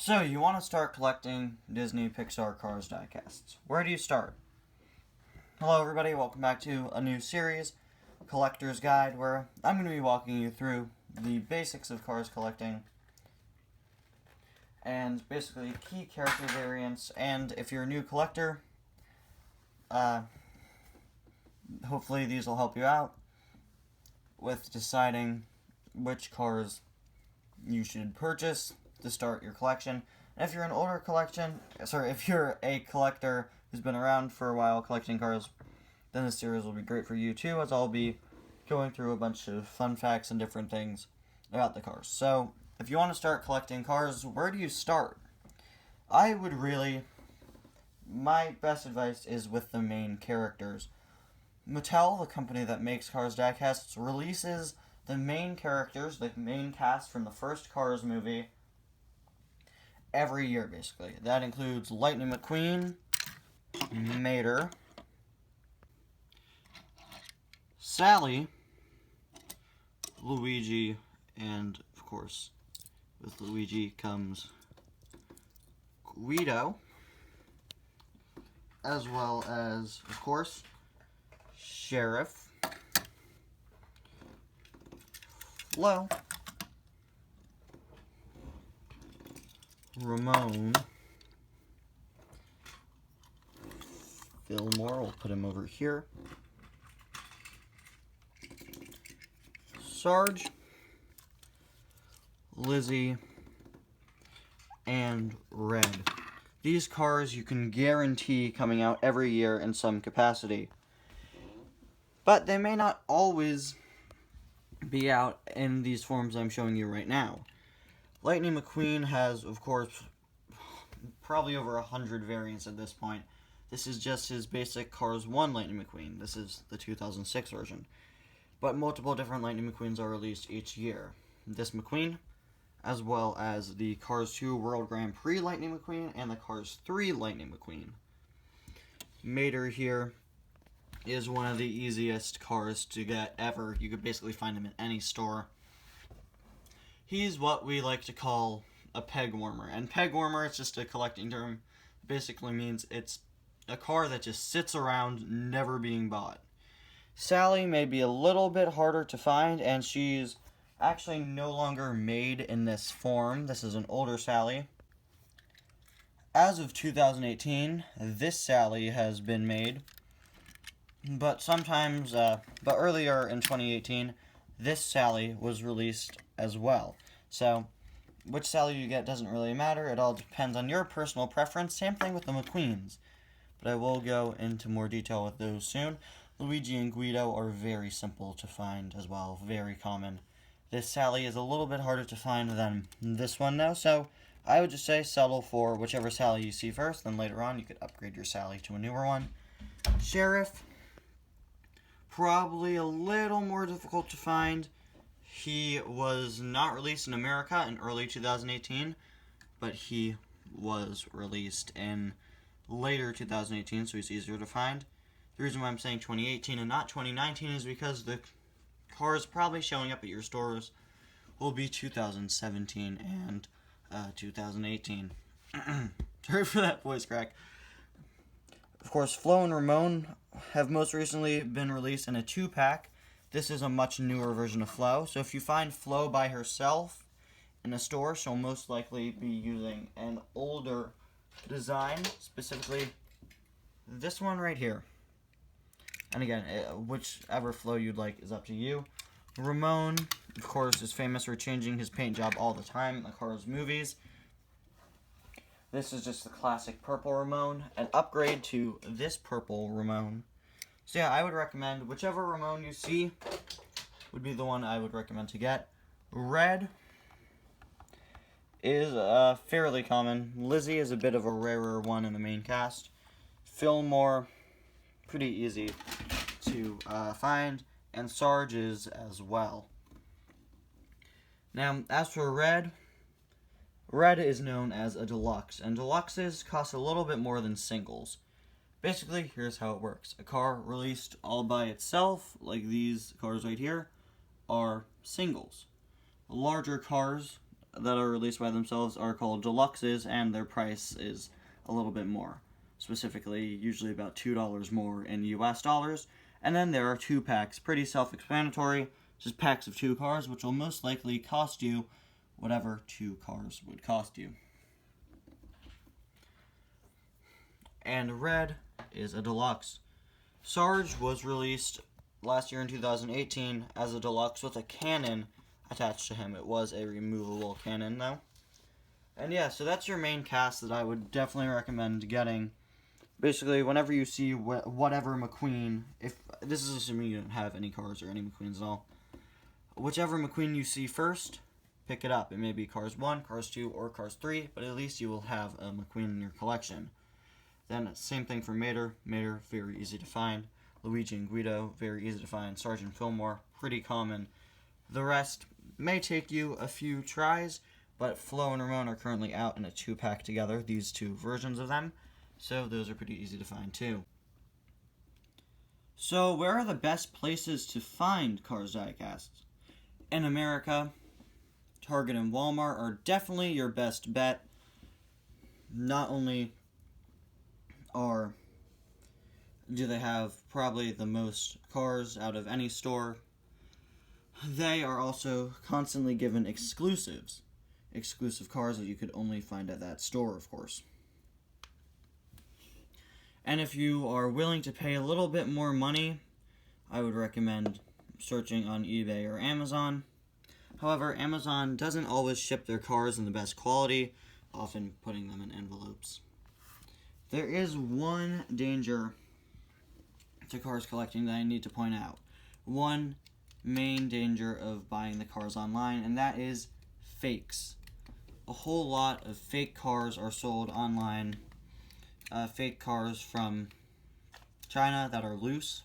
So, you want to start collecting Disney Pixar Cars diecasts. Where do you start? Hello everybody, welcome back to a new series, Collector's Guide, where I'm going to be walking you through the basics of Cars collecting, and basically key character variants, and if you're a new collector, hopefully these will help you out with deciding which cars you should purchase to start your collection. And if you're an older if you're a collector who's been around for a while collecting cars, then this series will be great for you too, as I'll be going through a bunch of fun facts and different things about the cars. So, if you want to start collecting cars, where do you start? My best advice is with the main characters. Mattel, the company that makes Cars diecasts, releases the main characters, the main cast from the first Cars movie, every year, basically. That includes Lightning McQueen, Mater, Sally, Luigi, and, of course, with Luigi comes Guido, as well as, of course, Sheriff, Flo, Ramon, Fillmore, we'll put him over here, Sarge, Lizzie, and Red. These cars you can guarantee coming out every year in some capacity. But they may not always be out in these forms I'm showing you right now. Lightning McQueen has, of course, probably over 100 variants at this point. This is just his basic Cars 1 Lightning McQueen. This is the 2006 version. But multiple different Lightning McQueens are released each year. This McQueen, as well as the Cars 2 World Grand Prix Lightning McQueen and the Cars 3 Lightning McQueen. Mater here is one of the easiest cars to get ever. You could basically find him in any store. He's what we like to call a peg warmer. And peg warmer, it's just a collecting term. Basically means it's a car that just sits around never being bought. Sally may be a little bit harder to find, and she's actually no longer made in this form. This is an older Sally. As of 2018, this Sally has been made, but earlier in 2018, this Sally was released as well. So, which Sally you get doesn't really matter. It all depends on your personal preference. Same thing with the McQueens, but I will go into more detail with those soon. Luigi and Guido are very simple to find as well, very common. This Sally is a little bit harder to find than this one though, so I would just say settle for whichever Sally you see first, then later on you could upgrade your Sally to a newer one. Sheriff, probably a little more difficult to find. He was not released in America in early 2018, but he was released in later 2018, so he's easier to find. The reason why I'm saying 2018 and not 2019 is because the cars probably showing up at your stores will be 2017 and 2018. Sorry for that voice crack. Of course, Flo and Ramon have most recently been released in a 2-pack. This is a much newer version of Flo, so if you find Flo by herself in a store, she'll most likely be using an older design, specifically this one right here. And again, whichever Flo you'd like is up to you. Ramon, of course, is famous for changing his paint job all the time in the Cars movies. This is just the classic purple Ramon. An upgrade to this purple Ramon. So yeah, I would recommend whichever Ramon you see would be the one I would recommend to get. Red is fairly common. Lizzie is a bit of a rarer one in the main cast. Fillmore, pretty easy to find, and Sarge is as well. Now, as for Red is known as a deluxe, and deluxes cost a little bit more than singles. Basically, here's how it works. A car released all by itself, like these cars right here, are singles. Larger cars that are released by themselves are called Deluxes, and their price is a little bit more. Specifically, usually about $2 more in US dollars. And then there are 2-packs, pretty self-explanatory, just packs of 2 cars, which will most likely cost you whatever 2 cars would cost you. And red is a deluxe. Sarge was released last year in 2018 as a deluxe with a cannon attached to him. It was a removable cannon, though. And yeah, so that's your main cast that I would definitely recommend getting. Basically, whenever you see whatever McQueen, if this is assuming you don't have any cars or any McQueens at all, whichever McQueen you see first, pick it up. It may be Cars 1, Cars 2, or Cars 3, but at least you will have a McQueen in your collection. Then, same thing for Mater. Mater, very easy to find. Luigi and Guido, very easy to find. Sergeant Fillmore, pretty common. The rest may take you a few tries, but Flo and Ramon are currently out in a 2-pack together, these 2 versions of them, so those are pretty easy to find too. So, where are the best places to find Cars Diecasts? In America, Target and Walmart are definitely your best bet. Not only do they have probably the most cars out of any store, they are also constantly given exclusives. Exclusive cars that you could only find at that store, of course. And if you are willing to pay a little bit more money, I would recommend searching on eBay or Amazon. However, Amazon doesn't always ship their cars in the best quality, often putting them in envelopes. There is one danger to cars collecting that I need to point out. One main danger of buying the cars online, and that is fakes. A whole lot of fake cars are sold online. Fake cars from China that are loose.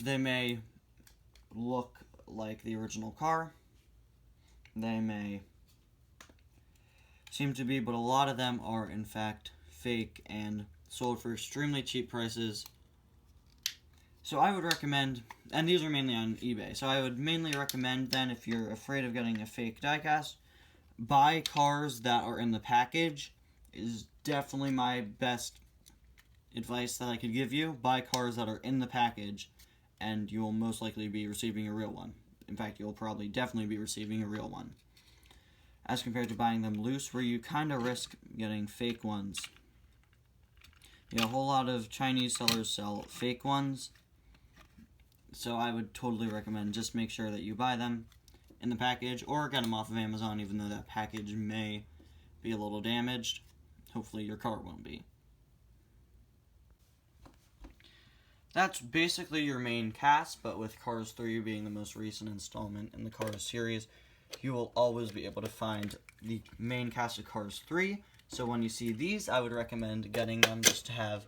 They may look like the original car. They may seem to be, but a lot of them are in fact fake and sold for extremely cheap prices. So I would recommend, and these are mainly on eBay, so I would mainly recommend then, if you're afraid of getting a fake diecast, buy cars that are in the package is definitely my best advice that I could give you. Buy cars that are in the package, and you will most likely be receiving a real one. In fact, you'll probably definitely be receiving a real one, as compared to buying them loose, where you kind of risk getting fake ones. You know, a whole lot of Chinese sellers sell fake ones, so I would totally recommend just make sure that you buy them in the package, or get them off of Amazon, even though that package may be a little damaged. Hopefully your car won't be. That's basically your main cast, but with Cars 3 being the most recent installment in the Cars series, you will always be able to find the main cast of Cars 3. So when you see these, I would recommend getting them just to have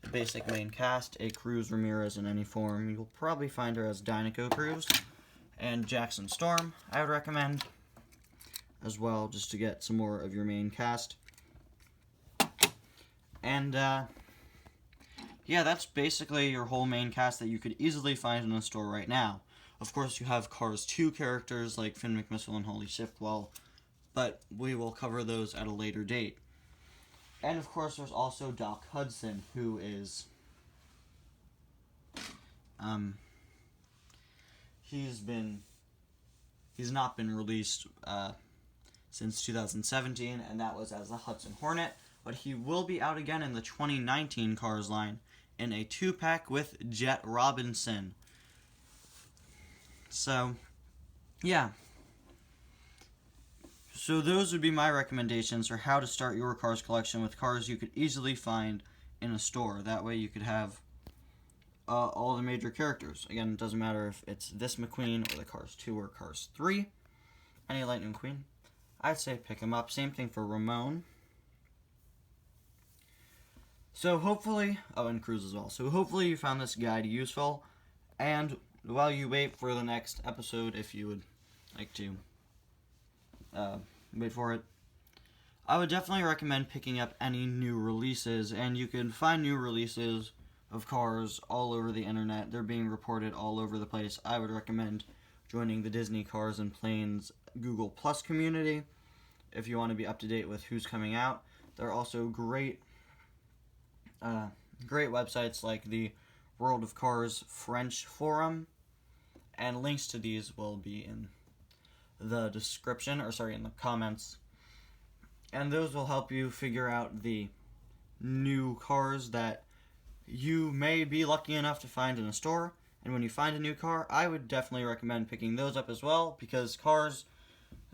the basic main cast, a Cruz Ramirez in any form. You'll probably find her as Dinoco Cruz, and Jackson Storm, I would recommend as well, just to get some more of your main cast. And yeah, that's basically your whole main cast that you could easily find in a store right now. Of course, you have Cars 2 characters like Finn McMissile and Holly Shiftwell, but we will cover those at a later date. And of course, there's also Doc Hudson, who is he's not been released since 2017, and that was as the Hudson Hornet, but he will be out again in the 2019 Cars line in a 2-pack with Jet Robinson. So, yeah. So those would be my recommendations for how to start your Cars collection with cars you could easily find in a store. That way you could have all the major characters. Again, it doesn't matter if it's this McQueen or the Cars 2 or Cars 3. Any Lightning McQueen, I'd say pick him up. Same thing for Ramon. So hopefully, and Cruz as well. So hopefully you found this guide useful. And while you wait for the next episode, if you would like to wait for it, I would definitely recommend picking up any new releases. And you can find new releases of cars all over the internet. They're being reported all over the place. I would recommend joining the Disney Cars and Planes Google Plus community if you want to be up to date with who's coming out. There are also great websites like the World of Cars French forum, and links to these will be in the description, in the comments. And those will help you figure out the new cars that you may be lucky enough to find in a store. And when you find a new car, I would definitely recommend picking those up as well, because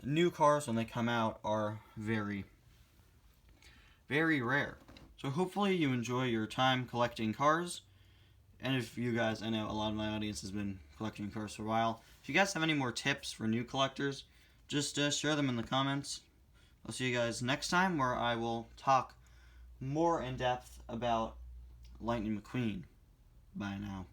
new cars when they come out are very, very rare. So hopefully you enjoy your time collecting cars. And if you guys, I know a lot of my audience has been collecting cars for a while. If you guys have any more tips for new collectors, just share them in the comments. I'll see you guys next time, where I will talk more in depth about Lightning McQueen. Bye now.